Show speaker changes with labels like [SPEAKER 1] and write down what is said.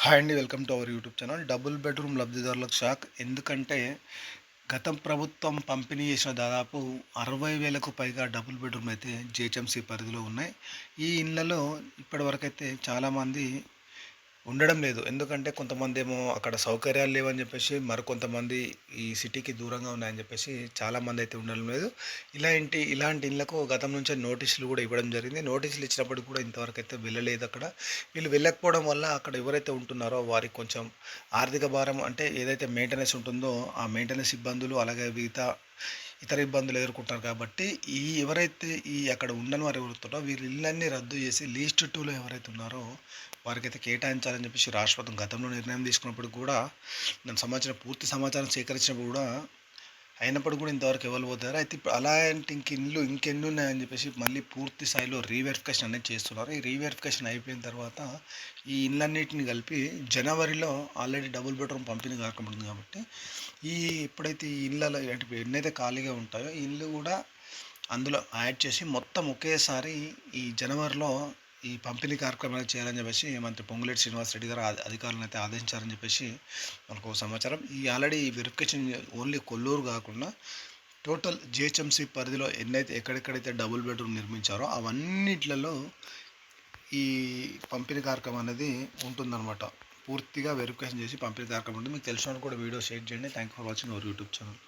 [SPEAKER 1] Hi అండి. Welcome to our YouTube channel. Double bedroom లబ్ధిదారులకు shock. ఎందుకంటే గతం ప్రభుత్వం పంపిణీ చేసిన దాదాపు 60,000కు పైగా డబుల్ బెడ్రూమ్ అయితే జీహెచ్ఎంసీ పరిధిలో ఉన్నాయి. ఈ ఇళ్లలో ఇప్పటివరకైతే చాలామంది ఉండడం లేదు. ఎందుకంటే కొంతమందేమో అక్కడ సౌకర్యాలు లేవని చెప్పేసి, మరికొంతమంది ఈ సిటీకి దూరంగా ఉన్నాయని చెప్పేసి చాలామందైతే ఉండడం లేదు. ఇలాంటి ఇళ్ళకు గతం నుంచే నోటీసులు కూడా ఇవ్వడం జరిగింది. నోటీసులు ఇచ్చినప్పటికి కూడా ఇంతవరకైతే వెళ్ళలేదక్కడ. వీళ్ళు వెళ్ళకపోవడం వల్ల అక్కడ ఎవరైతే ఉంటున్నారో వారికి కొంచెం ఆర్థిక భారం అంటే ఏదైతే మెయింటెనెన్స్ ఉంటుందో, ఆ మెయింటెనెన్స్ ఇబ్బందులు అలాగే ఇతర ఇబ్బందులు ఎదుర్కొంటారు కాబట్టి, ఎవరైతే అక్కడ ఉండని వారు ఎవరుతున్నారో వీరి ఇళ్ళన్నీ రద్దు చేసి లీస్ట్ 2లో ఎవరైతే ఉన్నారో వారికైతే కేటాయించాలని చెప్పేసి రాష్ట్ర ప్రభుత్వం గతంలో నిర్ణయం తీసుకున్నప్పుడు కూడా, దానికి సంబంధించిన పూర్తి సమాచారం సేకరించినప్పుడు కూడా అయినప్పటికి కూడా ఇంతవరకు ఎవరు పోతారు. అయితే ఇప్పుడు అలాంటి ఇంకెన్ని ఉన్నాయని చెప్పేసి మళ్ళీ పూర్తి స్థాయిలో రీవెరిఫికేషన్ అనేది చేస్తున్నారు. ఈ రీవెరిఫికేషన్ అయిపోయిన తర్వాత ఈ ఇళ్ళన్నిటిని కలిపి జనవరిలో ఆల్రెడీ డబుల్ బెడ్రూమ్ పంపిణీ కాకముందు కాబట్టి, ఈ ఎప్పుడైతే ఈ ఇళ్ళలో ఎన్నైతే ఖాళీగా ఉంటాయో ఈ ఇల్లు కూడా అందులో యాడ్ చేసి మొత్తం ఒకేసారి ఈ జనవరిలో ఈ పంపిణీ కార్యక్రమాలు చేయాలని చెప్పేసి మంత్రి పొంగులేటి శ్రీనివాసరెడ్డి గారు అధికారులను అయితే ఆదేశించారని చెప్పేసి మనకు సమాచారం. ఈ వెరిఫికేషన్ ఓన్లీ కొల్లూరు కాకుండా టోటల్ జిహెచ్ఎంసీ పరిధిలో ఎక్కడెక్కడైతే డబుల్ బెడ్రూమ్ నిర్మించారో అవన్నిట్లలో ఈ పంపిణీ కార్యక్రమం అనేది ఉంటుందన్నమాట. పూర్తిగా వెరిఫికేషన్ చేసి పంపిణీ కార్యక్రమం ఉంటుంది. మీకు తెలిసిన కూడా వీడియో షేర్ చేయండి. Thank for watching our YouTube channel.